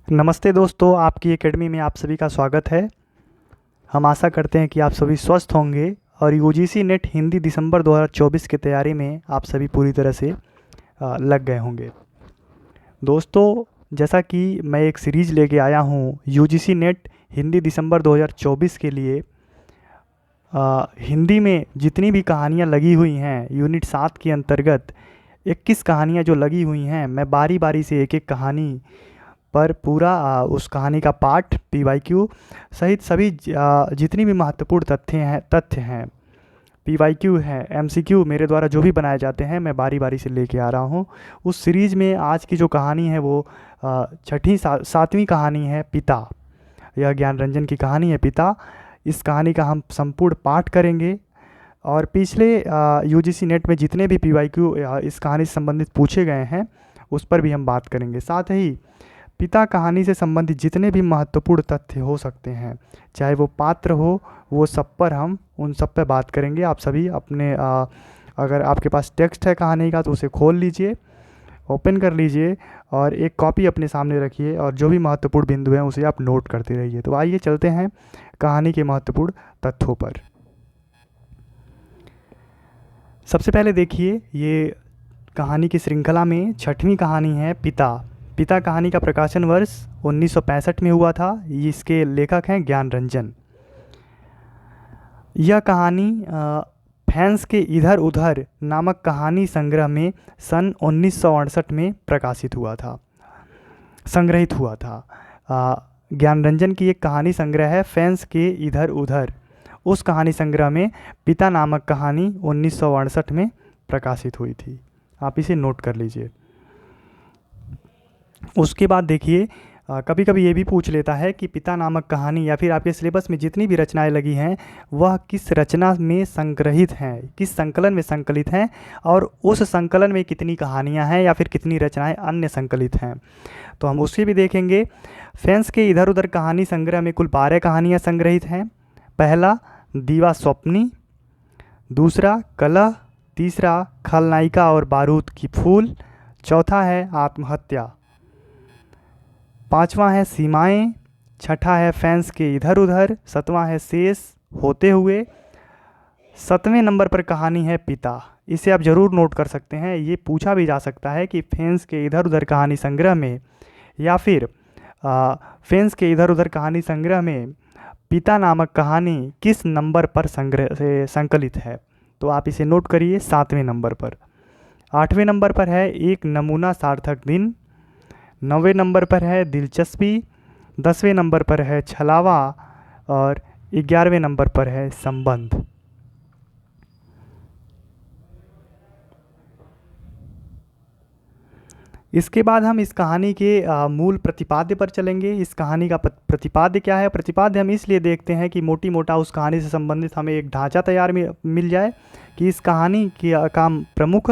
नमस्ते दोस्तों, आपकी एकेडमी में आप सभी का स्वागत है। हम आशा करते हैं कि आप सभी स्वस्थ होंगे और यूजीसी नेट हिंदी दिसंबर 2024 की तैयारी में आप सभी पूरी तरह से लग गए होंगे। दोस्तों, जैसा कि मैं एक सीरीज़ लेके आया हूँ यूजीसी नेट हिंदी दिसंबर 2024 के लिए। हिंदी में जितनी भी कहानियाँ लगी हुई हैं यूनिट 7 के अंतर्गत 21 कहानियाँ जो लगी हुई हैं, मैं बारी बारी से एक एक कहानी पर पूरा उस कहानी का पाठ पीवाईक्यू सहित सभी जितनी भी महत्वपूर्ण तथ्य हैं पीवाईक्यू है एमसीक्यू मेरे द्वारा जो भी बनाए जाते हैं, मैं बारी बारी से लेके आ रहा हूँ। उस सीरीज़ में आज की जो कहानी है वो सातवीं कहानी है पिता। यह ज्ञान रंजन की कहानी है पिता। इस कहानी का हम संपूर्ण पाठ करेंगे और पिछले यूजीसी नेट में जितने भी पीवाईक्यू इस कहानी से संबंधित पूछे गए हैं उस पर भी हम बात करेंगे। साथ ही पिता कहानी से संबंधित जितने भी महत्वपूर्ण तथ्य हो सकते हैं, चाहे वो पात्र हो, वो सब पर हम उन सब पर बात करेंगे। आप सभी अपने अगर आपके पास टेक्स्ट है कहानी का तो उसे खोल लीजिए, ओपन कर लीजिए और एक कॉपी अपने सामने रखिए और जो भी महत्वपूर्ण बिंदु हैं उसे आप नोट करते रहिए। तो आइए चलते हैं कहानी के महत्वपूर्ण तथ्यों पर। सबसे पहले देखिए, ये कहानी की श्रृंखला में छठवीं कहानी है पिता। पिता कहानी का प्रकाशन वर्ष 1965 में हुआ था। इसके लेखक हैं ज्ञान रंजन। यह कहानी फैंस के इधर उधर नामक कहानी संग्रह में सन 1968 में प्रकाशित हुआ था, संग्रहित हुआ था। ज्ञान रंजन की एक कहानी संग्रह है फैंस के इधर उधर। उस कहानी संग्रह में पिता नामक कहानी 1968 में प्रकाशित हुई थी। आप इसे नोट कर लीजिए। उसके बाद देखिए, कभी कभी ये भी पूछ लेता है कि पिता नामक कहानी या फिर आपके सिलेबस में जितनी भी रचनाएं लगी हैं वह किस रचना में संग्रहित हैं, किस संकलन में संकलित हैं और उस संकलन में कितनी कहानियां हैं या फिर कितनी रचनाएं अन्य संकलित हैं, तो हम उससे भी देखेंगे। फैंस के इधर उधर कहानी संग्रह में कुल 12 कहानियाँ संग्रहित हैं। पहला दीवा स्वप्नी, दूसरा कलह, तीसरा खलनायिका और बारूद की फूल, चौथा है आत्महत्या, पांचवा है सीमाएं, छठा है फैंस के इधर उधर, सातवां है शेष होते हुए, 7वें नंबर पर कहानी है पिता। इसे आप ज़रूर नोट कर सकते हैं। ये पूछा भी जा सकता है कि फैंस के इधर उधर कहानी संग्रह में या फिर फैंस के इधर उधर कहानी संग्रह में पिता नामक कहानी किस नंबर पर संग्रह से संकलित है, तो आप इसे नोट करिए 7वें नंबर पर। 8वें नंबर पर है एक नमूना सार्थक दिन, 9वें नंबर पर है दिलचस्पी, 10वें नंबर पर है छलावा और 11वें नंबर पर है संबंध। इसके बाद हम इस कहानी के मूल प्रतिपाद्य पर चलेंगे। इस कहानी का प्रतिपाद्य क्या है? प्रतिपाद्य हम इसलिए देखते हैं कि मोटी मोटा उस कहानी से संबंधित हमें एक ढांचा तैयार मिल जाए कि इस कहानी का प्रमुख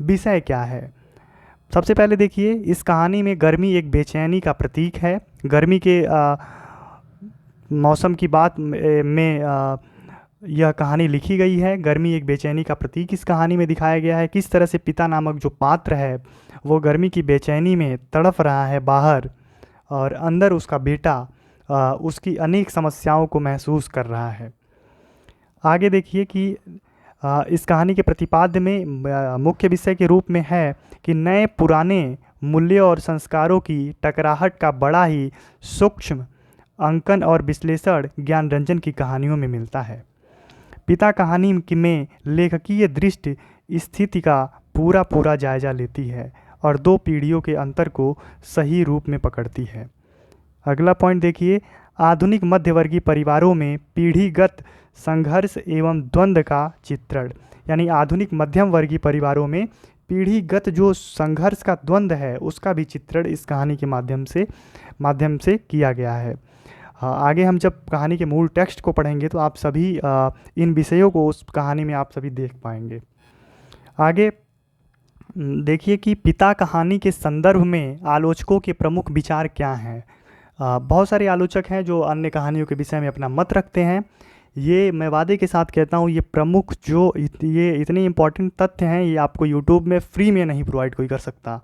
विषय क्या है। सबसे पहले देखिए, इस कहानी में गर्मी एक बेचैनी का प्रतीक है। गर्मी के मौसम की बात में यह कहानी लिखी गई है। गर्मी एक बेचैनी का प्रतीक इस कहानी में दिखाया गया है। किस तरह से पिता नामक जो पात्र है वो गर्मी की बेचैनी में तड़फ रहा है बाहर, और अंदर उसका बेटा उसकी अनेक समस्याओं को महसूस कर रहा है। आगे देखिए कि इस कहानी के प्रतिपाद्य में मुख्य विषय के रूप में है कि नए पुराने मूल्यों और संस्कारों की टकराहट का बड़ा ही सूक्ष्म अंकन और विश्लेषण ज्ञान रंजन की कहानियों में मिलता है। पिता कहानी में लेखकीय दृष्टि स्थिति का पूरा जायजा लेती है और दो पीढ़ियों के अंतर को सही रूप में पकड़ती है। अगला पॉइंट देखिए, आधुनिक मध्यवर्गीय परिवारों में पीढ़ीगत संघर्ष एवं द्वंद्व का चित्रण। यानी आधुनिक मध्यम वर्गीय परिवारों में पीढ़ीगत जो संघर्ष का द्वंद्व है उसका भी चित्रण इस कहानी के माध्यम से किया गया है। आगे हम जब कहानी के मूल टेक्स्ट को पढ़ेंगे तो आप सभी इन विषयों को उस कहानी में आप सभी देख पाएंगे। आगे देखिए कि पिता कहानी के संदर्भ में आलोचकों के प्रमुख विचार क्या हैं। बहुत सारे आलोचक हैं जो अन्य कहानियों के विषय में अपना मत रखते हैं। ये मैं वादे के साथ कहता हूँ, ये प्रमुख जो ये इतने इम्पॉर्टेंट तथ्य हैं ये आपको यूट्यूब में फ्री में नहीं प्रोवाइड कोई कर सकता।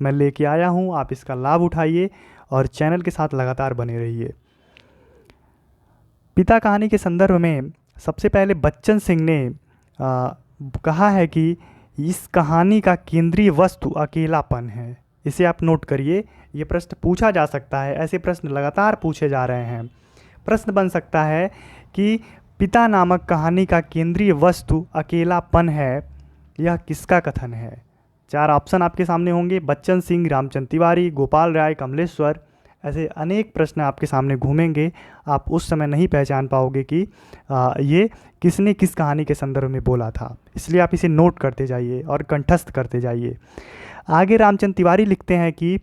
मैं लेके आया हूँ, आप इसका लाभ उठाइए और चैनल के साथ लगातार बने रहिए। पिता कहानी के संदर्भ में सबसे पहले बच्चन सिंह ने कहा है कि इस कहानी का केंद्रीय वस्तु अकेलापन है। इसे आप नोट करिए, ये प्रश्न पूछा जा सकता है, ऐसे प्रश्न लगातार पूछे जा रहे हैं। प्रश्न बन सकता है कि पिता नामक कहानी का केंद्रीय वस्तु अकेलापन है, यह किसका कथन है? 4 ऑप्शन आपके सामने होंगे, बच्चन सिंह, रामचंद्र तिवारी, गोपाल राय, कमलेश्वर। ऐसे अनेक प्रश्न आपके सामने घूमेंगे, आप उस समय नहीं पहचान पाओगे कि ये किसने किस कहानी के संदर्भ में बोला था। इसलिए आप इसे नोट करते जाइए और कंठस्थ करते जाइए। आगे रामचंद्र तिवारी लिखते हैं कि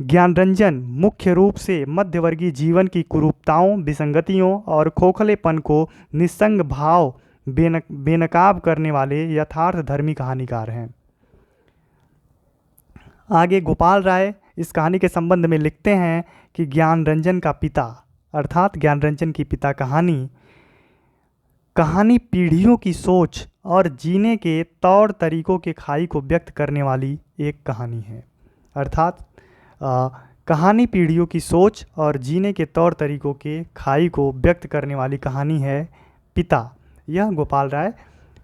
ज्ञानरंजन मुख्य रूप से मध्यवर्गीय जीवन की कुरूपताओं, विसंगतियों और खोखलेपन को निस्संग भाव बेनकाब करने वाले यथार्थ धर्मी कहानीकार हैं। आगे गोपाल राय इस कहानी के संबंध में लिखते हैं कि ज्ञानरंजन का पिता अर्थात ज्ञानरंजन की पिता कहानी पीढ़ियों की सोच और जीने के तौर तरीकों के खाई को व्यक्त करने वाली एक कहानी है। अर्थात कहानी पीढ़ियों की सोच और जीने के तौर तरीकों के खाई को व्यक्त करने वाली कहानी है पिता। यह गोपाल राय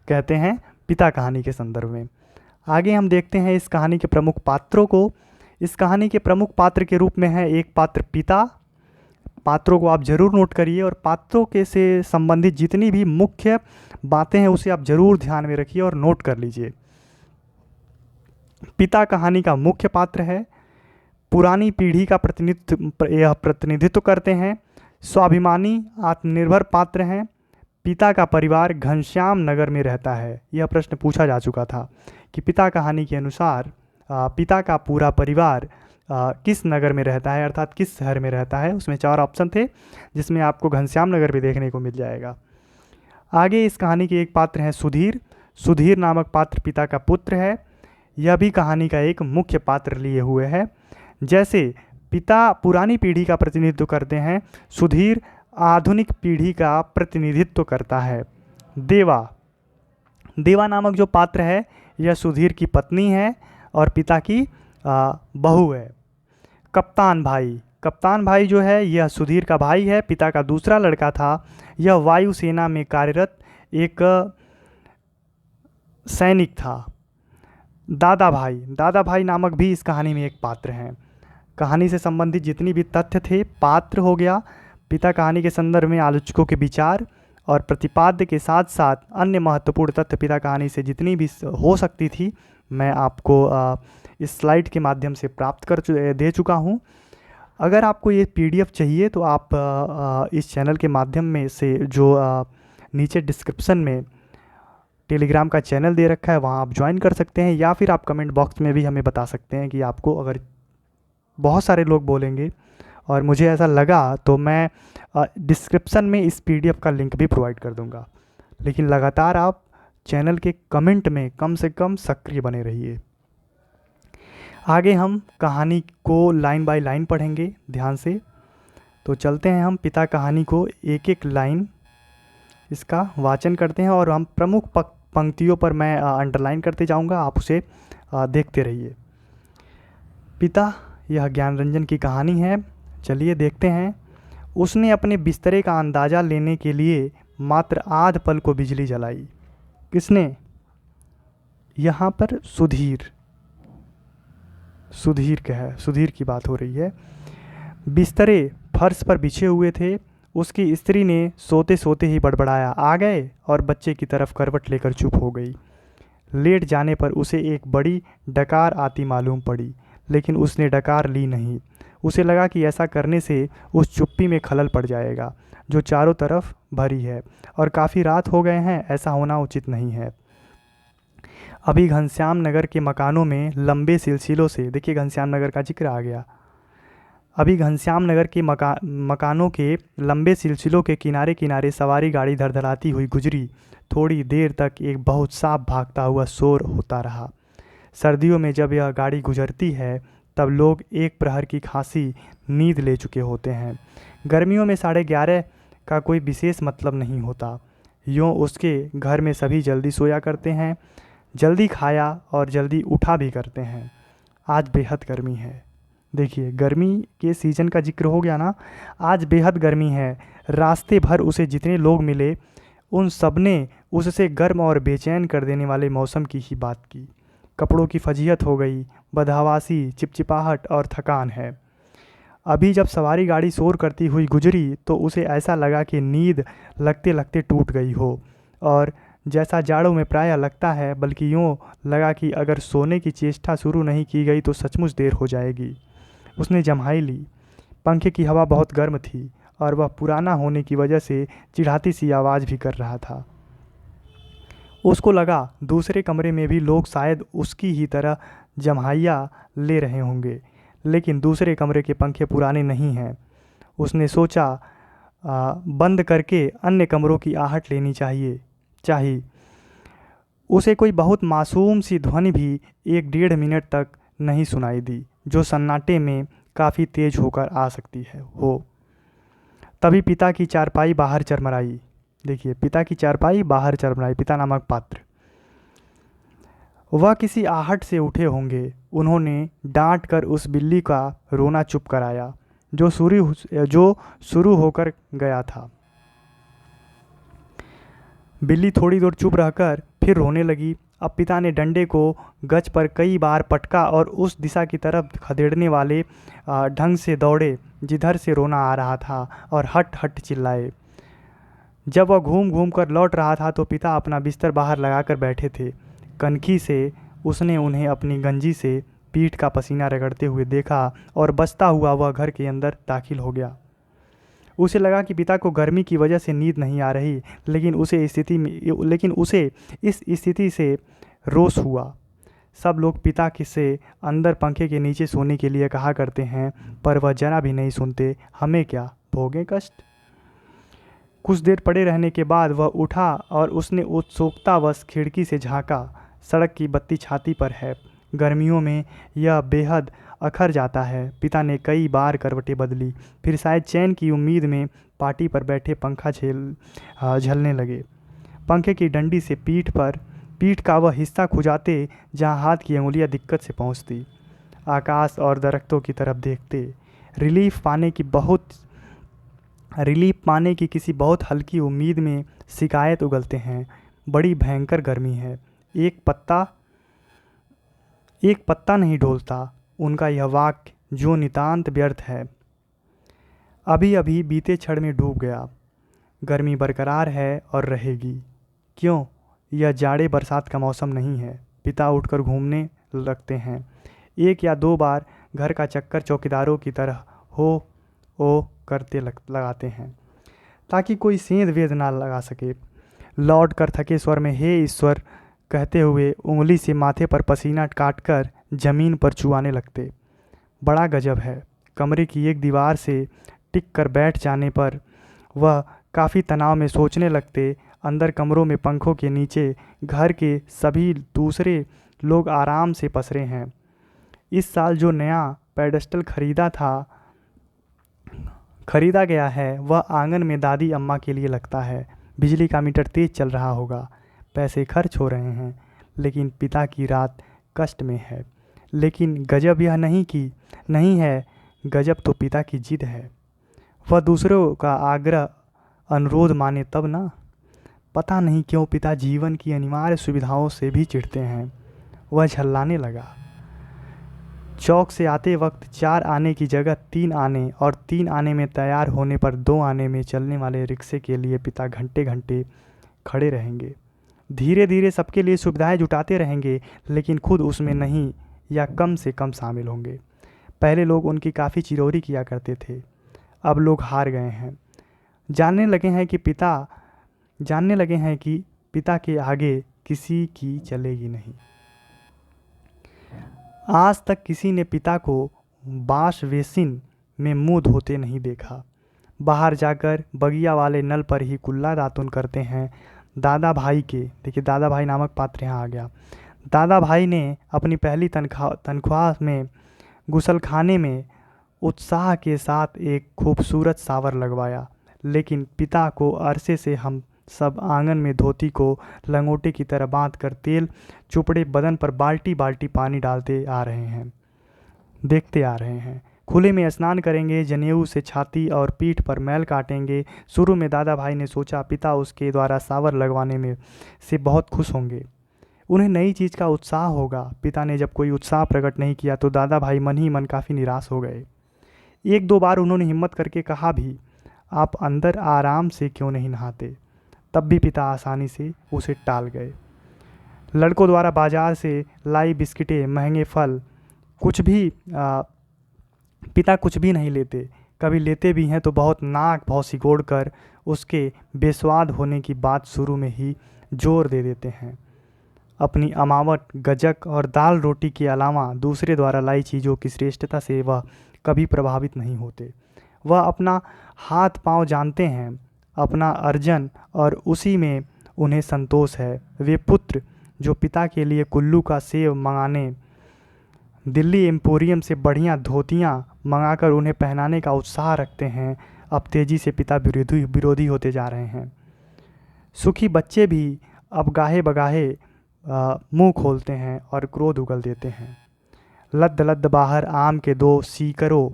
कहते हैं पिता कहानी के संदर्भ में। आगे हम देखते हैं इस कहानी के प्रमुख पात्रों को। इस कहानी के प्रमुख पात्र के रूप में है एक पात्र पिता। पात्रों को आप जरूर नोट करिए और पात्रों के से संबंधित जितनी भी मुख्य बातें हैं उसे आप जरूर ध्यान में रखिए और नोट कर लीजिए। पिता कहानी का मुख्य पात्र है, पुरानी पीढ़ी का प्रतिनिधित्व करते हैं, स्वाभिमानी आत्मनिर्भर पात्र हैं। पिता का परिवार घनश्याम नगर में रहता है। यह प्रश्न पूछा जा चुका था कि पिता कहानी के अनुसार पिता का पूरा परिवार किस नगर में रहता है, अर्थात किस शहर में रहता है। उसमें 4 ऑप्शन थे जिसमें आपको घनश्याम नगर भी देखने को मिल जाएगा। आगे इस कहानी के एक पात्र हैं सुधीर। सुधीर नामक पात्र पिता का पुत्र है। यह भी कहानी का एक मुख्य पात्र लिए हुए है। जैसे पिता पुरानी पीढ़ी का प्रतिनिधित्व करते हैं, सुधीर आधुनिक पीढ़ी का प्रतिनिधित्व करता है। देवा नामक जो पात्र है यह सुधीर की पत्नी है और पिता की बहू है। कप्तान भाई जो है यह सुधीर का भाई है, पिता का दूसरा लड़का था। यह वायुसेना में कार्यरत एक सैनिक था। दादा भाई नामक भी इस कहानी में एक पात्र हैं। कहानी से संबंधित जितनी भी तथ्य थे, पात्र हो गया, पिता कहानी के संदर्भ में आलोचकों के विचार और प्रतिपाद्य के साथ साथ अन्य महत्वपूर्ण तथ्य पिता कहानी से जितनी भी हो सकती थी मैं आपको इस स्लाइड के माध्यम से प्राप्त दे चुका हूँ। अगर आपको ये PDF चाहिए तो आप इस चैनल के माध्यम में से जो नीचे डिस्क्रिप्शन में टेलीग्राम का चैनल दे रखा है वहाँ आप ज्वाइन कर सकते हैं, या फिर आप कमेंट बॉक्स में भी हमें बता सकते हैं कि आपको, अगर बहुत सारे लोग बोलेंगे और मुझे ऐसा लगा तो मैं डिस्क्रिप्शन में इस PDF का लिंक भी प्रोवाइड कर दूंगा। लेकिन लगातार आप चैनल के कमेंट में कम से कम सक्रिय बने रहिए। आगे हम कहानी को लाइन बाय लाइन पढ़ेंगे ध्यान से। तो चलते हैं हम पिता कहानी को एक एक लाइन इसका वाचन करते हैं और हम प्रमुख पंक्तियों पर मैं अंडरलाइन करते जाऊंगा, आप उसे देखते रहिए। पिता, यह ज्ञानरंजन की कहानी है। चलिए देखते हैं। उसने अपने बिस्तरे का अंदाज़ा लेने के लिए मात्र आध पल को बिजली जलाई। किसने? यहाँ पर सुधीर की बात हो रही है। बिस्तरे फर्श पर बिछे हुए थे। उसकी स्त्री ने सोते सोते ही बड़बड़ाया, आ गए, और बच्चे की तरफ करवट लेकर चुप हो गई। लेट जाने पर उसे एक बड़ी डकार आती मालूम पड़ी, लेकिन उसने डकार ली नहीं। उसे लगा कि ऐसा करने से उस चुप्पी में खलल पड़ जाएगा जो चारों तरफ भरी है, और काफ़ी रात हो गए हैं, ऐसा होना उचित नहीं है। अभी घनश्याम नगर के मकानों में लंबे सिलसिलों से, देखिए घनश्याम नगर का जिक्र आ गया, अभी घनश्याम नगर के मकानों के लंबे सिलसिलों के किनारे किनारे सवारी गाड़ी धड़धड़ाती हुई गुजरी। थोड़ी देर तक एक बहुत साफ भागता हुआ शोर होता रहा। सर्दियों में जब यह गाड़ी गुजरती है तब लोग एक प्रहर की खासी नींद ले चुके होते हैं। गर्मियों में 11:30 का कोई विशेष मतलब नहीं होता। यूँ उसके घर में सभी जल्दी सोया करते हैं, जल्दी खाया और जल्दी उठा भी करते हैं। आज बेहद गर्मी है। देखिए, गर्मी के सीज़न का ज़िक्र हो गया ना, आज बेहद गर्मी है। रास्ते भर उसे जितने लोग मिले, उन सब ने उससे गर्म और बेचैन कर देने वाले मौसम की ही बात की। कपड़ों की फजीहत हो गई, बदहवासी, चिपचिपाहट और थकान है। अभी जब सवारी गाड़ी शोर करती हुई गुजरी तो उसे ऐसा लगा कि नींद लगते लगते टूट गई हो, और जैसा जाड़ों में प्रायः लगता है, बल्कि यूँ लगा कि अगर सोने की चेष्टा शुरू नहीं की गई तो सचमुच देर हो जाएगी। उसने जम्हाई ली। पंखे की हवा बहुत गर्म थी और वह पुराना होने की वजह से चिढ़ाती सी आवाज़ भी कर रहा था। उसको लगा दूसरे कमरे में भी लोग शायद उसकी ही तरह जम्हाइयाँ ले रहे होंगे, लेकिन दूसरे कमरे के पंखे पुराने नहीं हैं। उसने सोचा, बंद करके अन्य कमरों की आहट लेनी चाहिए। उसे कोई बहुत मासूम सी ध्वनि भी 1 डेढ़ मिनट तक नहीं सुनाई दी, जो सन्नाटे में काफ़ी तेज होकर आ सकती है हो। तभी पिता की चारपाई बाहर चरमराई। देखिए, पिता की चारपाई बाहर चरमराई, पिता नामक पात्र। वह किसी आहट से उठे होंगे। उन्होंने डांट कर उस बिल्ली का रोना चुप कराया, जो शुरू होकर गया था। बिल्ली थोड़ी देर चुप रहकर फिर रोने लगी। अब पिता ने डंडे को गज पर कई बार पटका और उस दिशा की तरफ खदेड़ने वाले ढंग से दौड़े जिधर से रोना आ रहा था, और हट हट चिल्लाए। जब वह घूम घूम कर लौट रहा था तो पिता अपना बिस्तर बाहर लगाकर बैठे थे। कनखी से उसने उन्हें अपनी गंजी से पीठ का पसीना रगड़ते हुए देखा और बचता हुआ वह घर के अंदर दाखिल हो गया। उसे लगा कि पिता को गर्मी की वजह से नींद नहीं आ रही, लेकिन उसे इस स्थिति से रोष हुआ। सब लोग पिता से अंदर पंखे के नीचे सोने के लिए कहा करते हैं, पर वह जरा भी नहीं सुनते। हमें क्या, भोगें कष्ट। कुछ देर पड़े रहने के बाद वह उठा और उसने उत्सुकतावश खिड़की से झांका। सड़क की बत्ती छाती पर है। गर्मियों में यह बेहद अखर जाता है। पिता ने कई बार करवटें बदली, फिर शायद चैन की उम्मीद में पाटी पर बैठे पंखा झलने लगे। पंखे की डंडी से पीठ का वह हिस्सा खुजाते जहाँ हाथ की अंगुलियाँ दिक्कत से पहुँचती। आकाश और दरख्तों की तरफ देखते। रिलीफ पाने की किसी बहुत हल्की उम्मीद में शिकायत उगलते हैं। बड़ी भयंकर गर्मी है। एक पत्ता नहीं डोलता। उनका यह वाक्य जो नितांत व्यर्थ है, अभी अभी बीते क्षण में डूब गया। गर्मी बरकरार है और रहेगी। क्यों? यह जाड़े बरसात का मौसम नहीं है। पिता उठकर घूमने लगते हैं। 1 या 2 बार घर का चक्कर चौकीदारों की तरह हो ओ करते लगाते हैं, ताकि कोई सेंध वेद ना लगा सके। लौट कर थके स्वर में हे ईश्वर कहते हुए उंगली से माथे पर पसीना काटकर जमीन पर चुआने लगते। बड़ा गजब है। कमरे की एक दीवार से टिक कर बैठ जाने पर वह काफ़ी तनाव में सोचने लगते। अंदर कमरों में पंखों के नीचे घर के सभी दूसरे लोग आराम से पसरे हैं। इस साल जो नया पेडेस्टल खरीदा गया है, वह आंगन में दादी अम्मा के लिए लगता है। बिजली का मीटर तेज चल रहा होगा। पैसे खर्च हो रहे हैं, लेकिन पिता की रात कष्ट में है। लेकिन गजब यह नहीं है, गजब तो पिता की जिद है। वह दूसरों का आग्रह अनुरोध माने तब ना। पता नहीं क्यों पिता जीवन की अनिवार्य सुविधाओं से भी चिढ़ते हैं। वह झल्लाने लगा। चौक से आते वक्त 4 आने की जगह 3 आने और 3 आने में तैयार होने पर 2 आने में चलने वाले रिक्शे के लिए पिता घंटे घंटे खड़े रहेंगे। धीरे धीरे सबके लिए सुविधाएं जुटाते रहेंगे, लेकिन खुद उसमें नहीं या कम से कम शामिल होंगे। पहले लोग उनकी काफ़ी चिरौरी किया करते थे। अब लोग हार गए हैं। जानने लगे हैं कि पिता के आगे किसी की चलेगी नहीं। आज तक किसी ने पिता को बांस बेसिन में मुंह धोते नहीं देखा। बाहर जाकर बगिया वाले नल पर ही कुल्ला दातुन करते हैं। दादा भाई नामक पात्र यहाँ आ गया। दादा भाई ने अपनी पहली तनख्वाह में गुसलखाने में उत्साह के साथ एक खूबसूरत शावर लगवाया, लेकिन पिता को अरसे से हम सब आंगन में धोती को लंगोटे की तरह बांध कर तेल चुपड़े बदन पर बाल्टी बाल्टी पानी डालते आ रहे हैं। देखते आ रहे हैं। खुले में स्नान करेंगे, जनेऊ से छाती और पीठ पर मैल काटेंगे। शुरू में दादा भाई ने सोचा पिता उसके द्वारा सावर लगवाने में से बहुत खुश होंगे, उन्हें नई चीज़ का उत्साह होगा। पिता ने जब कोई उत्साह प्रकट नहीं किया तो दादा भाई मन ही मन काफ़ी निराश हो गए। एक दो बार उन्होंने हिम्मत करके कहा भी, आप अंदर आराम से क्यों नहीं नहाते, तब भी पिता आसानी से उसे टाल गए। लड़कों द्वारा बाजार से लाई बिस्किटें, महंगे फल, कुछ भी पिता कुछ भी नहीं लेते। कभी लेते भी हैं तो बहुत नाक भाव सिकोड़ कर उसके बेस्वाद होने की बात शुरू में ही जोर दे देते हैं। अपनी अमावट, गजक और दाल रोटी के अलावा दूसरे द्वारा लाई चीज़ों की श्रेष्ठता से वह कभी प्रभावित नहीं होते। वह अपना हाथ पांव जानते हैं, अपना अर्जन, और उसी में उन्हें संतोष है। वे पुत्र जो पिता के लिए कुल्लू का सेव मंगाने, दिल्ली एम्पोरियम से बढ़िया धोतियाँ मंगाकर उन्हें पहनाने का उत्साह रखते हैं, अब तेज़ी से पिता विरोधी होते जा रहे हैं। सुखी बच्चे भी अब गाहे बगाहे मुंह खोलते हैं और क्रोध उगल देते हैं। लद्द लद्द बाहर आम के दो सीकरों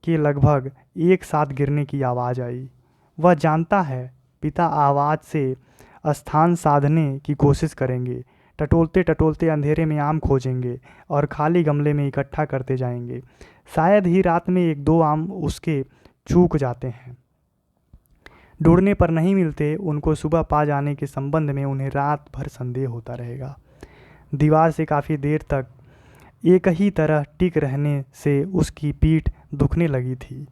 के लगभग एक साथ गिरने की आवाज़ आई। वह जानता है पिता आवाज़ से स्थान साधने की कोशिश करेंगे। टटोलते टटोलते अंधेरे में आम खोजेंगे और खाली गमले में इकट्ठा करते जाएंगे। शायद ही रात में एक दो आम उसके चूक जाते हैं। ढूंढने पर नहीं मिलते, उनको सुबह पा जाने के संबंध में उन्हें रात भर संदेह होता रहेगा। दीवार से काफ़ी देर तक एक ही तरह टिक रहने से उसकी पीठ दुखने लगी थी।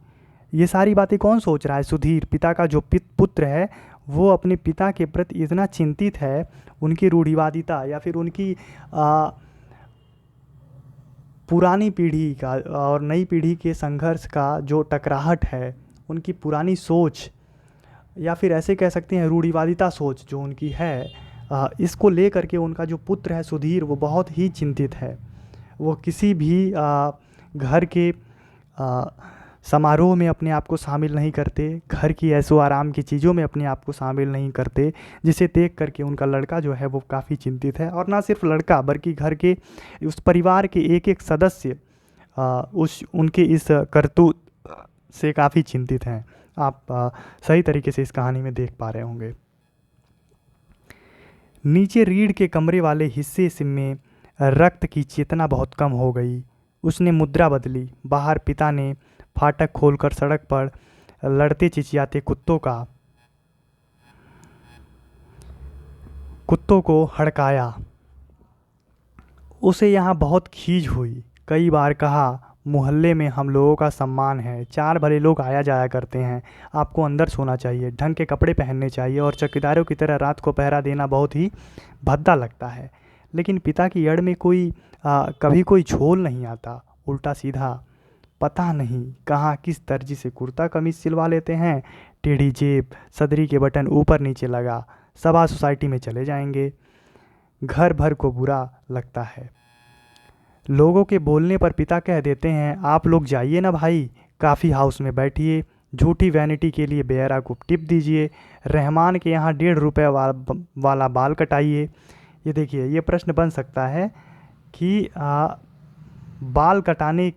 ये सारी बातें कौन सोच रहा है? सुधीर, पिता का जो पुत्र है, वो अपने पिता के प्रति इतना चिंतित है, उनकी रूढ़िवादिता या फिर उनकी पुरानी पीढ़ी का और नई पीढ़ी के संघर्ष का जो टकराहट है, उनकी पुरानी सोच या फिर ऐसे कह सकते हैं रूढ़िवादिता सोच जो उनकी है, इसको ले करके उनका जो पुत्र है सुधीर, वो बहुत ही चिंतित है। वो किसी भी घर के समारोह में अपने आप को शामिल नहीं करते, घर की ऐशो आराम की चीज़ों में अपने आप को शामिल नहीं करते, जिसे देख करके उनका लड़का जो है वो काफ़ी चिंतित है। और ना सिर्फ लड़का बल्कि घर के उस परिवार के एक एक सदस्य उनके इस करतूत से काफ़ी चिंतित हैं। आप सही तरीके से इस कहानी में देख पा रहे होंगे। नीचे रीढ़ के कमरे वाले हिस्से से में रक्त की चेतना बहुत कम हो गई। उसने मुद्रा बदली। बाहर पिता ने फाटक खोलकर सड़क पर लड़ते चिचियाते कुत्तों को हड़काया। उसे यहाँ बहुत खीज हुई। कई बार कहा, मोहल्ले में हम लोगों का सम्मान है, चार भले लोग आया जाया करते हैं, आपको अंदर सोना चाहिए, ढंग के कपड़े पहनने चाहिए और चौकीदारों की तरह रात को पहरा देना बहुत ही भद्दा लगता है। लेकिन पिता की जड़ में कभी कोई झोल नहीं आता, उल्टा सीधा। पता नहीं कहाँ किस दर्जी से कुर्ता कमीज सिलवा लेते हैं, टेढ़ी जेब, सदरी के बटन ऊपर नीचे लगा, सभा सोसाइटी में चले जाएंगे। घर भर को बुरा लगता है। लोगों के बोलने पर पिता कह देते हैं, आप लोग जाइए ना भाई, काफ़ी हाउस में बैठिए, झूठी वैनिटी के लिए बेयरा को टिप दीजिए, रहमान के यहाँ 1.5 रुपये वाला बाल कटाइए। ये देखिए, ये प्रश्न बन सकता है कि बाल कटाने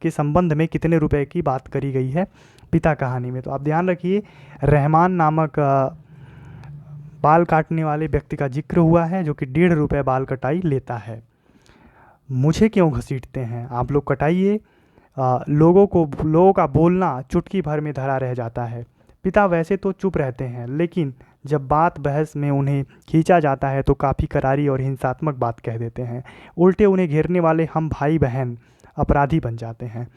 के संबंध में कितने रुपए की बात करी गई है पिता कहानी में। तो आप ध्यान रखिए, रहमान नामक बाल काटने वाले व्यक्ति का जिक्र हुआ है जो कि 1.5 रुपये बाल कटाई लेता है। मुझे क्यों घसीटते हैं, आप लोग कटाइए। लोगों का बोलना चुटकी भर में धरा रह जाता है। पिता वैसे तो चुप रहते हैं, लेकिन जब बात बहस में उन्हें खींचा जाता है तो काफ़ी करारी और हिंसात्मक बात कह देते हैं। उल्टे उन्हें घेरने वाले हम भाई बहन अपराधी बन जाते हैं।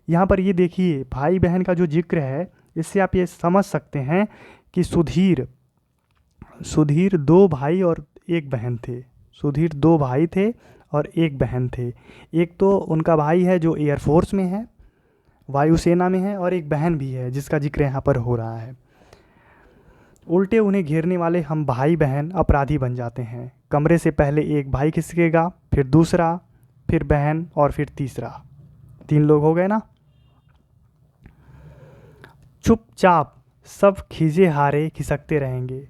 यहाँ पर ये देखिए, भाई बहन का जो जिक्र है, इससे आप ये समझ सकते हैं कि सुधीर 2 भाई और 1 बहन थे। सुधीर 2 भाई थे और 1 बहन थे। एक तो उनका भाई है जो एयरफोर्स में है, वायुसेना में है, और एक बहन भी है जिसका जिक्र यहाँ पर हो रहा है। उल्टे उन्हें घेरने वाले हम भाई बहन अपराधी बन जाते हैं। कमरे से पहले एक भाई खिसकेगा, फिर दूसरा, फिर बहन और फिर तीसरा। 3 लोग हो गए ना। चुपचाप सब खीजे हारे खिसकते रहेंगे।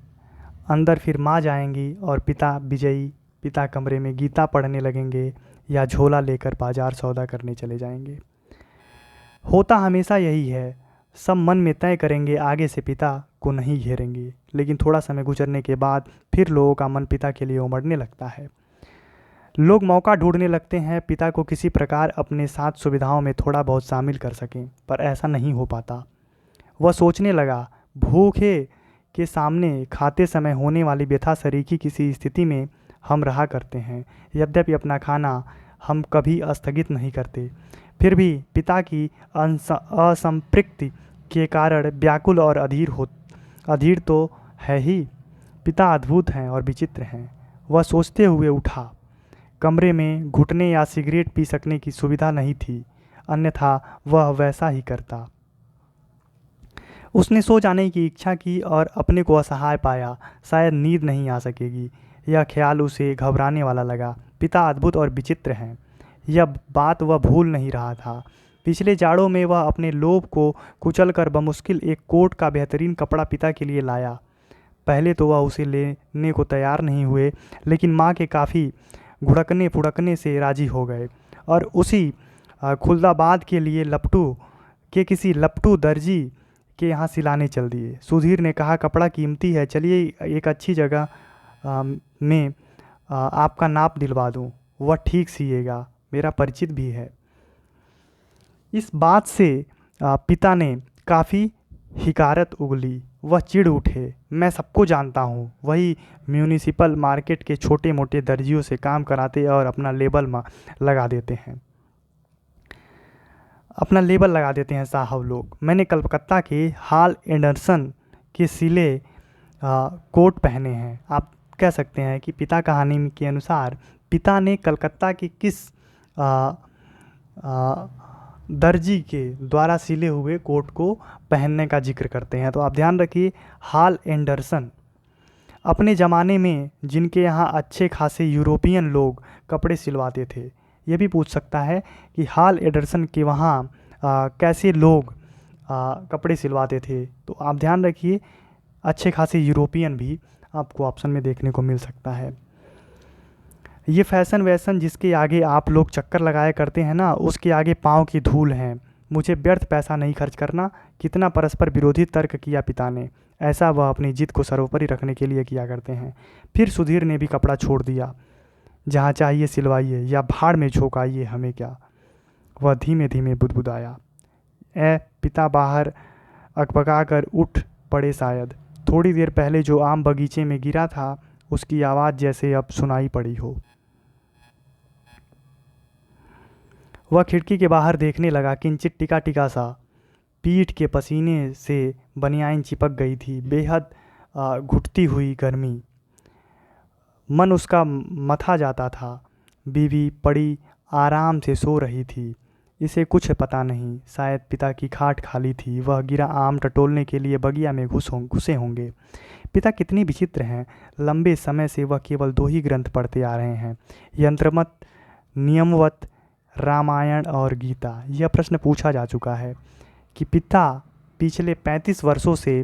अंदर फिर माँ जाएंगी और पिता विजयी पिता कमरे में गीता पढ़ने लगेंगे। या झोला लेकर बाजार सौदा करने चले जाएंगे। होता हमेशा यही है, सब मन में तय करेंगे आगे से पिता को नहीं घेरेंगे, लेकिन थोड़ा समय गुजरने के बाद फिर लोगों का मन पिता के लिए उमड़ने लगता है। लोग मौका ढूंढने लगते हैं पिता को किसी प्रकार अपने साथ सुविधाओं में थोड़ा बहुत शामिल कर सकें, पर ऐसा नहीं हो पाता। वह सोचने लगा, भूखे के सामने खाते समय होने वाली व्यथा शरीकी किसी स्थिति में हम रहा करते हैं। यद्यपि अपना खाना हम कभी स्थगित नहीं करते, फिर भी पिता की असंपृक्ति के कारण व्याकुल और अधीर तो है ही। पिता अद्भुत हैं और विचित्र हैं। वह सोचते हुए उठा। कमरे में घुटने या सिगरेट पी सकने की सुविधा नहीं थी, अन्यथा वह वैसा ही करता। उसने सो जाने की इच्छा की और अपने को असहाय पाया। शायद नींद नहीं आ सकेगी, यह ख्याल उसे घबराने वाला लगा। पिता अद्भुत और विचित्र हैं, यह बात वह भूल नहीं रहा था। पिछले जाड़ों में वह अपने लोभ को कुचलकर बमुश्किल एक कोट का बेहतरीन कपड़ा पिता के लिए लाया। पहले तो वह उसे लेने को तैयार नहीं हुए, लेकिन माँ के काफ़ी घुड़कने फुड़कने से राजी हो गए और उसी खुलदाबाद के लिए किसी लपटू दर्जी के यहाँ सिलाने चल दिए। सुधीर ने कहा, कपड़ा कीमती है, चलिए एक अच्छी जगह में आपका नाप दिलवा दूँ, वह ठीक सिएगा, मेरा परिचित भी है। इस बात से पिता ने काफ़ी हिकारत उगली। वह चिढ़ उठे, मैं सबको जानता हूँ, वही म्यूनिसिपल मार्केट के छोटे मोटे दर्जियों से काम कराते और अपना लेबल लगा देते हैं साहब लोग। मैंने कलकत्ता के हॉल एंडरसन के सिले कोट पहने हैं। आप कह सकते हैं कि पिता कहानी के अनुसार पिता ने कलकत्ता के किस दर्जी के द्वारा सिले हुए कोट को पहनने का जिक्र करते हैं। तो आप ध्यान रखिए, हॉल एंडरसन अपने ज़माने में जिनके यहाँ अच्छे खासे यूरोपियन लोग कपड़े सिलवाते थे। ये भी पूछ सकता है कि हॉल एंडरसन के वहाँ कैसे लोग कपड़े सिलवाते थे। तो आप ध्यान रखिए, अच्छे खासे यूरोपियन भी आपको ऑप्शन में देखने को मिल सकता है। ये फैशन वैसन जिसके आगे आप लोग चक्कर लगाया करते हैं ना, उसके आगे पाँव की धूल हैं। मुझे व्यर्थ पैसा नहीं खर्च करना। कितना परस्पर विरोधी तर्क किया पिता ने। ऐसा वह अपनी जिद को सर्वोपरि रखने के लिए किया करते हैं। फिर सुधीर ने भी कपड़ा छोड़ दिया। जहाँ चाहिए सिलवाइए या भाड़ में झोंकाइए, हमें क्या। वह धीमे धीमे बुदबुदाया। पिता बाहर अकबका कर उठ पड़े। शायद थोड़ी देर पहले जो आम बगीचे में गिरा था, उसकी आवाज़ जैसे अब सुनाई पड़ी हो। वह खिड़की के बाहर देखने लगा। किंचित टिका टिका सा पीठ के पसीने से बनियान चिपक गई थी। बेहद घुटती हुई गर्मी, मन उसका मथा जाता था। बीवी पड़ी आराम से सो रही थी। इसे कुछ पता नहीं, शायद पिता की खाट खाली थी। वह गिरा आम टटोलने के लिए बगिया में घुसे होंगे। पिता कितने विचित्र हैं। लंबे समय से वह केवल 2 ही ग्रंथ पढ़ते आ रहे हैं, यंत्रमत, नियमवत, रामायण और गीता। यह प्रश्न पूछा जा चुका है कि पिता पिछले 35 वर्षों से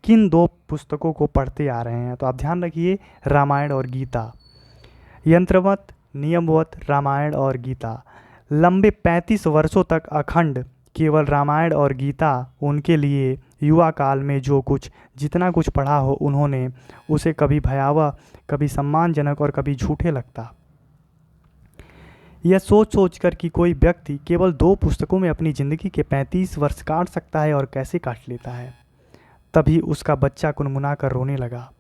किन 2 पुस्तकों को पढ़ते आ रहे हैं। तो आप ध्यान रखिए, रामायण और गीता। यंत्रवत, नियमवत, रामायण और गीता। लंबे 35 वर्षों तक अखंड केवल रामायण और गीता उनके लिए युवा काल में जितना कुछ पढ़ा हो, उन्होंने उसे कभी भयावह, कभी सम्मानजनक और कभी झूठे लगता। यह सोच कर कि कोई व्यक्ति केवल 2 पुस्तकों में अपनी ज़िंदगी के 35 वर्ष काट सकता है और कैसे काट लेता है। तभी उसका बच्चा कुनमुना कर रोने लगा।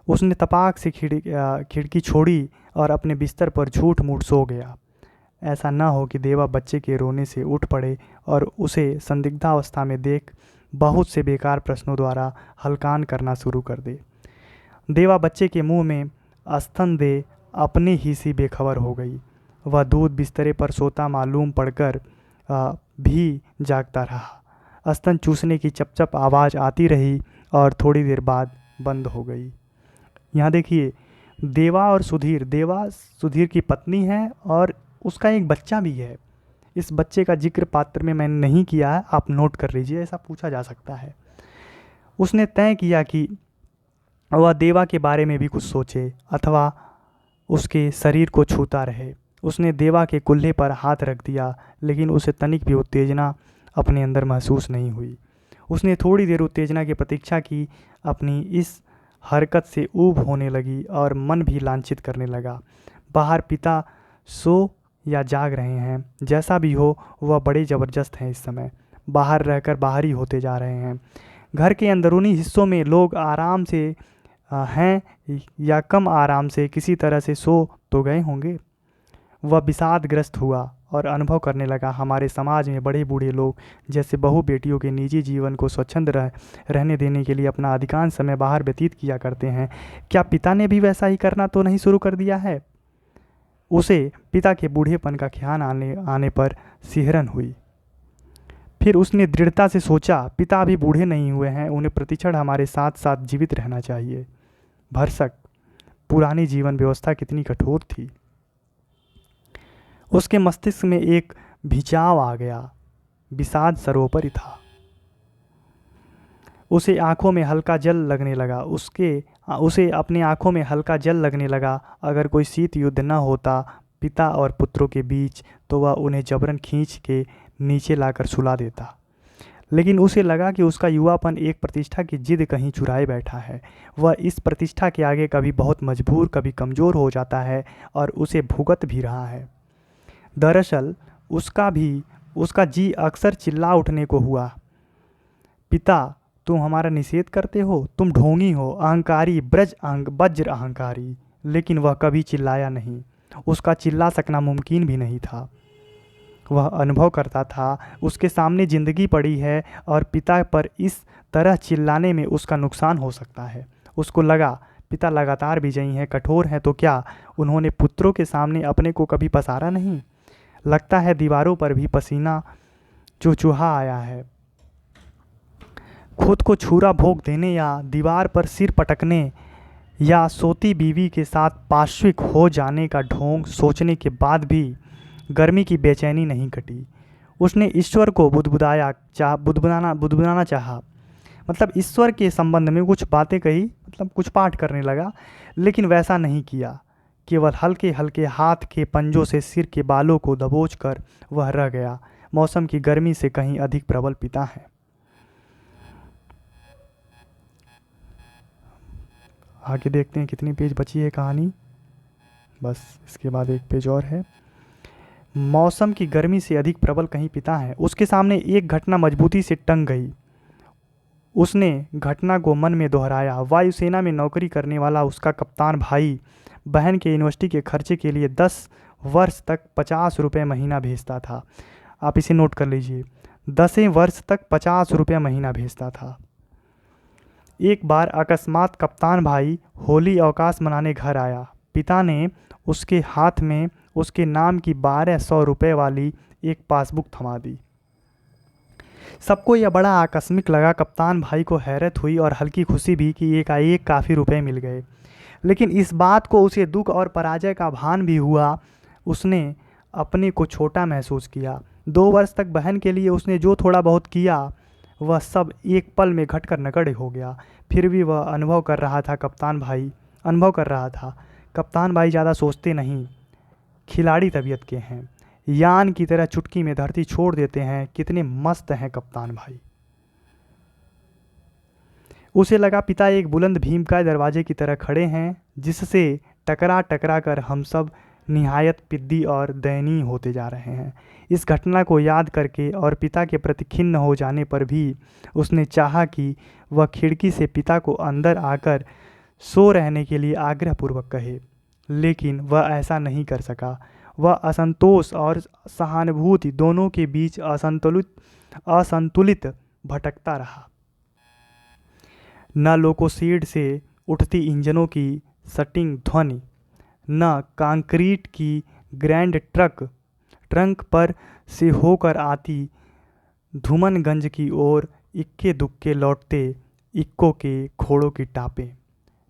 उसने तपाक से खिड़की छोड़ी और अपने बिस्तर पर झूठ मूठ सो गया। ऐसा न हो कि देवा बच्चे के रोने से उठ पड़े और उसे संदिग्धावस्था में देख बहुत से बेकार प्रश्नों द्वारा हलकान करना शुरू कर दे। देवा बच्चे के मुंह में स्तन दे अपने ही सी बेखबर हो गई। वह दूध बिस्तरे पर सोता मालूम पड़कर भी जागता रहा। स्तन चूसने की चपचप आवाज़ आती रही और थोड़ी देर बाद बंद हो गई। यहाँ देखिए, देवा और सुधीर, देवा सुधीर की पत्नी है और उसका एक बच्चा भी है। इस बच्चे का जिक्र पात्र में मैंने नहीं किया है, आप नोट कर लीजिए, ऐसा पूछा जा सकता है। उसने तय किया कि वह देवा के बारे में भी कुछ सोचे अथवा उसके शरीर को छूता रहे। उसने देवा के कुल्हे पर हाथ रख दिया, लेकिन उसे तनिक भी उत्तेजना अपने अंदर महसूस नहीं हुई। उसने थोड़ी देर उत्तेजना की प्रतीक्षा की। अपनी इस हरकत से ऊब होने लगी और मन भी लांछित करने लगा। बाहर पिता सो या जाग रहे हैं, जैसा भी हो वह बड़े ज़बरदस्त हैं। इस समय बाहर रहकर बाहरी होते जा रहे हैं। घर के अंदरूनी हिस्सों में लोग आराम से हैं या कम आराम से किसी तरह से सो तो गए होंगे। वह विषादग्रस्त हुआ और अनुभव करने लगा, हमारे समाज में बड़े बूढ़े लोग जैसे बहू बेटियों के निजी जीवन को स्वच्छंद रहने देने के लिए अपना अधिकांश समय बाहर व्यतीत किया करते हैं। क्या पिता ने भी वैसा ही करना तो नहीं शुरू कर दिया है? उसे पिता के बूढ़ेपन का ख्याल आने पर सिहरन हुई। फिर उसने दृढ़ता से सोचा, पिता अभी बूढ़े नहीं हुए हैं, उन्हें प्रतिक्षण हमारे साथ साथ जीवित रहना चाहिए। भरसक पुरानी जीवन व्यवस्था कितनी कठोर थी। उसके मस्तिष्क में एक भिचाव आ गया। विषाद सर्वोपरि था। उसे आंखों में हल्का जल लगने लगा। उसे अपने आंखों में हल्का जल लगने लगा। अगर कोई शीत युद्ध न होता पिता और पुत्रों के बीच, तो वह उन्हें जबरन खींच के नीचे लाकर सुला देता। लेकिन उसे लगा कि उसका युवापन एक प्रतिष्ठा की जिद कहीं चुराए बैठा है। वह इस प्रतिष्ठा के आगे कभी बहुत मजबूर, कभी कमज़ोर हो जाता है और उसे भुगत भी रहा है। दरअसल उसका जी अक्सर चिल्ला उठने को हुआ, पिता तुम हमारा निषेध करते हो, तुम ढोंगी हो, अहंकारी, वज्र अहंकारी। लेकिन वह कभी चिल्लाया नहीं। उसका चिल्ला सकना मुमकिन भी नहीं था। वह अनुभव करता था उसके सामने जिंदगी पड़ी है और पिता पर इस तरह चिल्लाने में उसका नुकसान हो सकता है। उसको लगा पिता लगातार विजयी हैं, कठोर हैं, तो क्या उन्होंने पुत्रों के सामने अपने को कभी पसारा नहीं? लगता है दीवारों पर भी पसीना चुहचुहा आया है। खुद को छुरा भोंक देने या दीवार पर सिर पटकने या सोती बीवी के साथ पाश्विक हो जाने का ढोंग सोचने के बाद भी गर्मी की बेचैनी नहीं कटी। उसने ईश्वर को बुदबुदाना चाहा, मतलब ईश्वर के संबंध में कुछ बातें कही, मतलब कुछ पाठ करने लगा, लेकिन वैसा नहीं किया। केवल हल्के हल्के हाथ के पंजों से सिर के बालों को दबोचकर वह रह गया। मौसम की गर्मी से कहीं अधिक प्रबल पिता है। आगे देखते हैं कितनी पेज बची है कहानी। बस इसके बाद एक पेज और है। मौसम की गर्मी से अधिक प्रबल कहीं पिता है। उसके सामने एक घटना मजबूती से टंग गई। उसने घटना को मन में दोहराया। वायुसेना में नौकरी करने वाला उसका कप्तान भाई बहन के यूनिवर्सिटी के खर्चे के लिए 10 वर्ष तक 50 रुपये महीना भेजता था। आप इसे नोट कर लीजिए, 10 वर्ष तक 50 रुपये महीना भेजता था। एक बार अकस्मात कप्तान भाई होली अवकाश मनाने घर आया। पिता ने उसके हाथ में उसके नाम की 1200 रुपये वाली एक पासबुक थमा दी। सबको यह बड़ा आकस्मिक लगा। कप्तान भाई को हैरत हुई और हल्की खुशी भी कि एकाएक काफ़ी रुपए मिल गए। लेकिन इस बात को उसे दुख और पराजय का भान भी हुआ। उसने अपने को छोटा महसूस किया। 2 वर्ष तक बहन के लिए उसने जो थोड़ा बहुत किया वह सब एक पल में घटकर नगण्य हो गया। फिर भी वह अनुभव कर रहा था कप्तान भाई ज़्यादा सोचते नहीं, खिलाड़ी तबीयत के हैं, यान की तरह चुटकी में धरती छोड़ देते हैं। कितने मस्त हैं कप्तान भाई। उसे लगा पिता एक बुलंद भीमकाय दरवाजे की तरह खड़े हैं, जिससे टकरा टकरा कर हम सब निहायत पिद्दी और दयनीय होते जा रहे हैं। इस घटना को याद करके और पिता के प्रति खिन्न हो जाने पर भी उसने चाहा कि वह खिड़की से पिता को अंदर आकर सो रहने के लिए आग्रहपूर्वक कहे, लेकिन वह ऐसा नहीं कर सका। वह असंतोष और सहानुभूति दोनों के बीच असंतुलित भटकता रहा। न लोकोसीड से उठती इंजनों की सटिंग ध्वनि, न कंक्रीट की ग्रैंड ट्रंक पर से होकर आती धूमनगंज की ओर इक्के दुक्के लौटते इक्को के घोड़ों की टापें,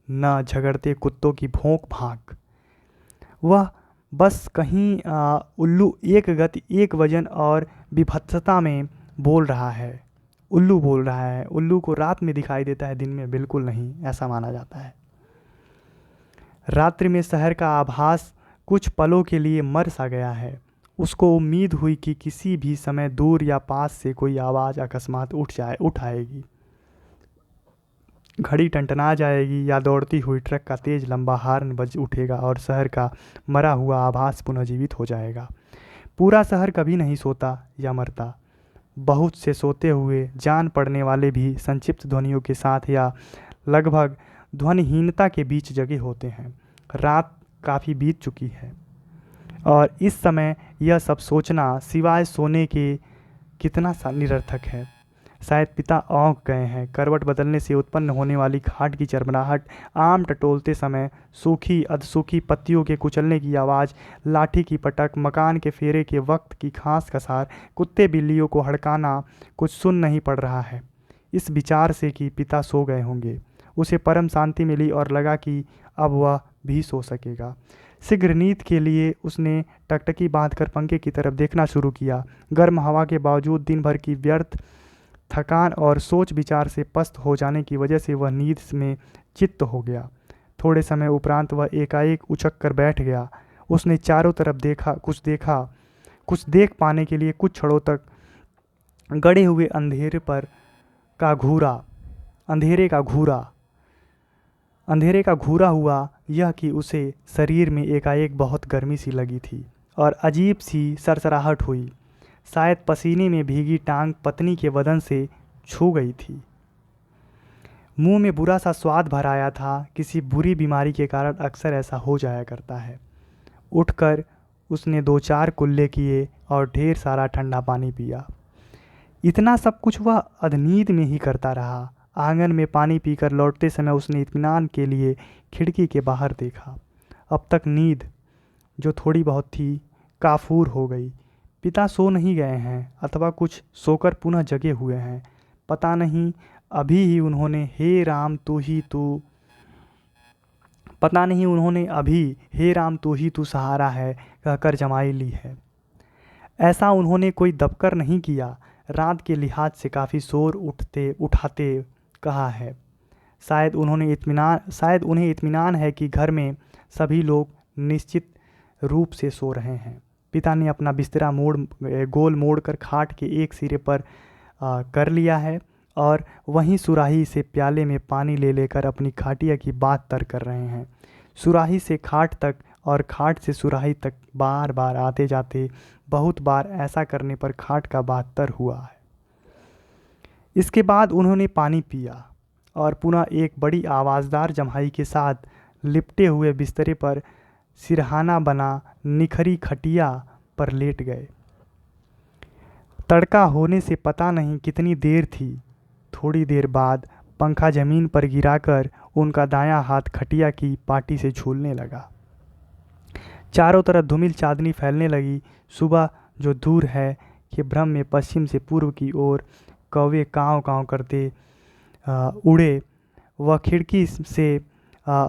न झगड़ते कुत्तों की भौंक भांक। वह बस कहीं उल्लू एक गति, एक वजन और विभत्सता में बोल रहा है। उल्लू बोल रहा है। उल्लू को रात में दिखाई देता है, दिन में बिल्कुल नहीं, ऐसा माना जाता है। रात्रि में शहर का आभास कुछ पलों के लिए मर सा गया है। उसको उम्मीद हुई कि किसी भी समय दूर या पास से कोई आवाज़ अकस्मात उठ आएगी। घड़ी टनटना जाएगी या दौड़ती हुई ट्रक का तेज लंबा हॉर्न बज उठेगा और शहर का मरा हुआ आभास पुनर्जीवित हो जाएगा। पूरा शहर कभी नहीं सोता या मरता। बहुत से सोते हुए जान पड़ने वाले भी संक्षिप्त ध्वनियों के साथ या लगभग ध्वनिहीनता के बीच जगे होते हैं। रात काफ़ी बीत चुकी है और इस समय यह सब सोचना सिवाय सोने के कितना सा निरर्थक है। शायद पिता औंक गए हैं। करवट बदलने से उत्पन्न होने वाली खाट की चरमराहट, आम टटोलते समय सूखी अधसूखी पत्तियों के कुचलने की आवाज़, लाठी की पटक, मकान के फेरे के वक्त की खास कसार, कुत्ते बिल्लियों को हड़काना कुछ सुन नहीं पड़ रहा है। इस विचार से कि पिता सो गए होंगे, उसे परम शांति मिली और लगा कि अब वह भी सो सकेगा। शीघ्र नींद के लिए उसने टकटकी बांधकर पंखे की तरफ देखना शुरू किया। गर्म हवा के बावजूद दिन भर की व्यर्थ थकान और सोच विचार से पस्त हो जाने की वजह से वह नींद में चित्त हो गया। थोड़े समय उपरांत वह एकाएक उछक कर बैठ गया। उसने चारों तरफ देखा, कुछ देख पाने के लिए कुछ क्षणों तक गड़े हुए अंधेरे का घूरा हुआ यह कि उसे शरीर में एकाएक बहुत गर्मी सी लगी थी और अजीब सी सरसराहट हुई। शायद पसीने में भीगी टांग पत्नी के बदन से छू गई थी। मुंह में बुरा सा स्वाद भर आया था। किसी बुरी बीमारी के कारण अक्सर ऐसा हो जाया करता है। उठकर उसने 2-4 कुल्ले किए और ढेर सारा ठंडा पानी पिया। इतना सब कुछ वह अधनीद में ही करता रहा। आंगन में पानी पीकर लौटते समय उसने इत्मीनान के लिए खिड़की के बाहर देखा। अब तक नींद, जो थोड़ी बहुत थी, काफूर हो गई। पिता सो नहीं गए हैं अथवा कुछ सोकर पुनः जगे हुए हैं, पता नहीं। अभी ही उन्होंने हे राम तू ही तू सहारा है कहकर जमाई ली है। ऐसा उन्होंने कोई दबकर नहीं किया। रात के लिहाज से काफ़ी शोर उठाते कहा है। शायद उन्हें इत्मीनान है कि घर में सभी लोग निश्चित रूप से सो रहे हैं। पिता ने अपना बिस्तरा गोल मोड़कर खाट के एक सिरे पर कर लिया है और वहीं सुराही से प्याले में पानी ले लेकर अपनी खाटिया की बात तर कर रहे हैं। सुराही से खाट तक और खाट से सुराही तक बार बार आते जाते बहुत बार ऐसा करने पर खाट का बात तर हुआ है। इसके बाद उन्होंने पानी पिया और पुनः एक बड़ी आवाज़दार जम्हाई के साथ लिपटे हुए बिस्तरे पर सिरहाना बना निखरी खटिया पर लेट गए। तड़का होने से पता नहीं कितनी देर थी। थोड़ी देर बाद पंखा जमीन पर गिराकर उनका दायां हाथ खटिया की पाटी से झूलने लगा। चारों तरफ धूमिल चांदनी फैलने लगी। सुबह जो दूर है कि भ्रम में पश्चिम से पूर्व की ओर कौवे काँव काँव करते उड़े। वह खिड़की से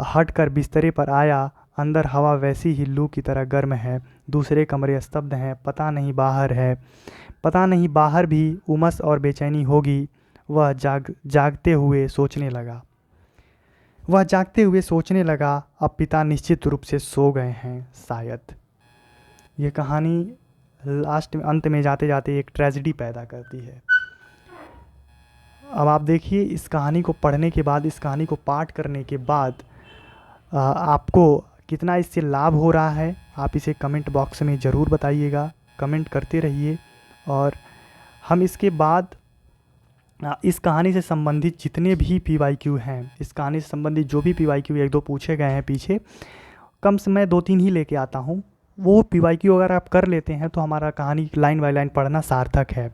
हटकर बिस्तरे पर आया। अंदर हवा वैसी ही लू की तरह गर्म है। दूसरे कमरे स्तब्ध हैं। पता नहीं बाहर भी उमस और बेचैनी होगी। वह जागते हुए सोचने लगा अब पिता निश्चित रूप से सो गए हैं शायद। ये कहानी अंत में जाते जाते एक ट्रेजेडी पैदा करती है। अब आप देखिए, इस कहानी को पढ़ने के बाद, इस कहानी को पाठ करने के बाद आपको कितना इससे लाभ हो रहा है, आप इसे कमेंट बॉक्स में ज़रूर बताइएगा। कमेंट करते रहिए और हम इसके बाद इस कहानी से संबंधित जितने भी PYQ हैं, इस कहानी से संबंधित जो भी PYQ 1-2 पूछे गए हैं पीछे, कम से मैं 2-3 ही लेके आता हूँ। वो PYQ अगर आप कर लेते हैं तो हमारा कहानी लाइन बाय लाइन पढ़ना सार्थक है।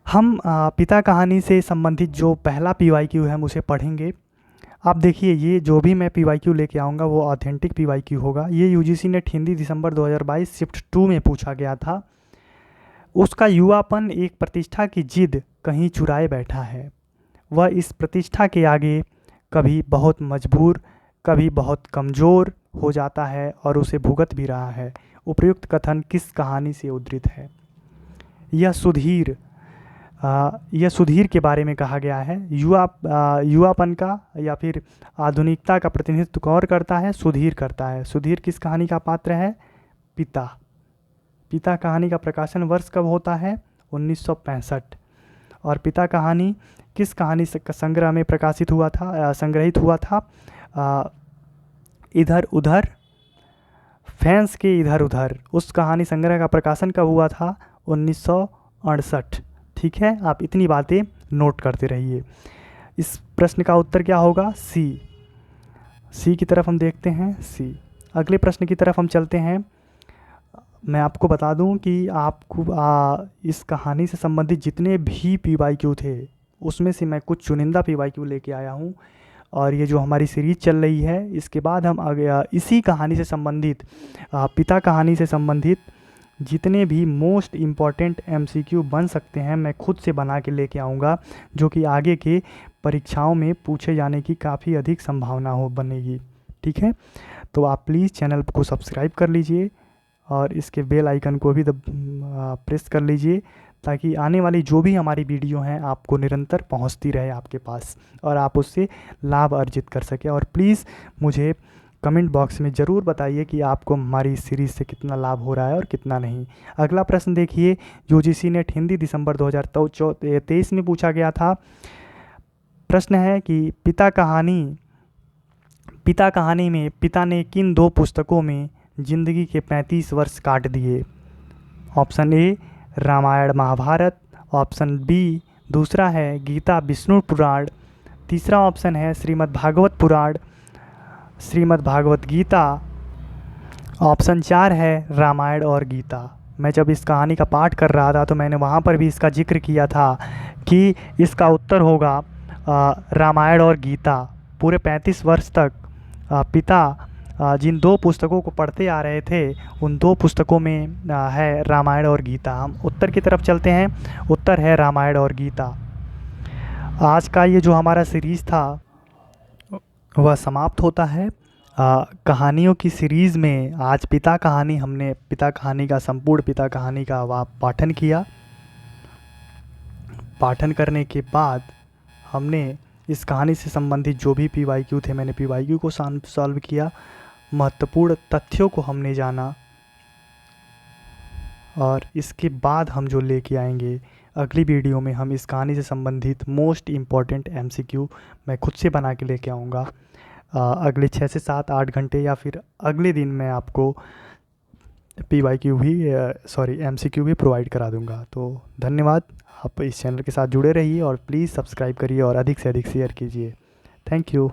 हम पिता कहानी से संबंधित जो पहला PYQ है हम उसे पढ़ेंगे। आप देखिए, ये जो भी मैं PYQ लेके आऊँगा वो ऑथेंटिक PYQ होगा। ये UGC नेट हिंदी दिसंबर 2022 शिफ्ट 2 में पूछा गया था। उसका युवापन एक प्रतिष्ठा की जिद कहीं चुराए बैठा है। वह इस प्रतिष्ठा के आगे कभी बहुत मजबूर, कभी बहुत कमज़ोर हो जाता है और उसे भुगत भी रहा है। उपर्युक्त कथन किस कहानी से उद्धृत है? यह सुधीर यह सुधीर के बारे में कहा गया है। युवापन का या फिर आधुनिकता का प्रतिनिधित्व कौन करता है? सुधीर करता है। सुधीर किस कहानी का पात्र है? पिता। पिता कहानी का प्रकाशन वर्ष कब होता है? 1965। और पिता कहानी किस कहानी संग्रह में प्रकाशित हुआ था, संग्रहित हुआ था? इधर उधर, फैंस के इधर उधर। उस कहानी संग्रह का प्रकाशन कब हुआ था? 1968। ठीक है, आप इतनी बातें नोट करते रहिए। इस प्रश्न का उत्तर क्या होगा? सी। सी की तरफ हम देखते हैं, सी। अगले प्रश्न की तरफ हम चलते हैं। मैं आपको बता दूं कि आपको इस कहानी से संबंधित जितने भी PYQ थे उसमें से मैं कुछ चुनिंदा PYQ लेके आया हूं। और ये जो हमारी सीरीज़ चल रही है इसके बाद हम आगे इसी कहानी से संबंधित पिता कहानी से संबंधित जितने भी मोस्ट इम्पॉर्टेंट MCQ बन सकते हैं मैं खुद से बना के लेके आऊँगा, जो कि आगे के परीक्षाओं में पूछे जाने की काफ़ी अधिक संभावना हो बनेगी। ठीक है, तो आप प्लीज़ चैनल को सब्सक्राइब कर लीजिए और इसके बेल आइकन को भी प्रेस कर लीजिए, ताकि आने वाली जो भी हमारी वीडियो हैं आपको निरंतर पहुंचती रहे आपके पास और आप उससे लाभ अर्जित कर सकें। और प्लीज़ मुझे कमेंट बॉक्स में ज़रूर बताइए कि आपको हमारी इस सीरीज़ से कितना लाभ हो रहा है और कितना नहीं। अगला प्रश्न देखिए, UGC नेट हिंदी दिसंबर 2023 में पूछा गया था। प्रश्न है कि पिता कहानी में पिता ने किन 2 पुस्तकों में जिंदगी के 35 वर्ष काट दिए? Option A Ramayana Mahabharata, option B दूसरा है गीता विष्णु पुराण, तीसरा ऑप्शन है श्रीमद् भागवत पुराण, श्रीमद् भागवत गीता, ऑप्शन 4 है रामायण और गीता। मैं जब इस कहानी का पाठ कर रहा था तो मैंने वहाँ पर भी इसका जिक्र किया था कि इसका उत्तर होगा रामायण और गीता। पूरे 35 वर्ष तक पिता जिन 2 पुस्तकों को पढ़ते आ रहे थे उन 2 पुस्तकों में है रामायण और गीता। हम उत्तर की तरफ चलते हैं, उत्तर है रामायण और गीता। आज का ये जो हमारा सीरीज़ था वह समाप्त होता है। कहानियों की सीरीज़ में आज हमने पिता कहानी का संपूर्ण पिता कहानी का पाठन किया। पाठन करने के बाद हमने इस कहानी से संबंधित जो भी PYQ थे मैंने PYQ को सॉल्व किया, महत्वपूर्ण तथ्यों को हमने जाना। और इसके बाद हम जो लेके आएंगे अगली वीडियो में हम इस कहानी से संबंधित मोस्ट इम्पॉर्टेंट MCQ मैं खुद से बना के लेके आऊँगा। अगले 6 से 7 8 घंटे या फिर अगले दिन मैं आपको MCQ भी प्रोवाइड करा दूँगा। तो धन्यवाद, आप इस चैनल के साथ जुड़े रहिए और प्लीज़ सब्सक्राइब करिए और अधिक से अधिक शेयर कीजिए। Thank you.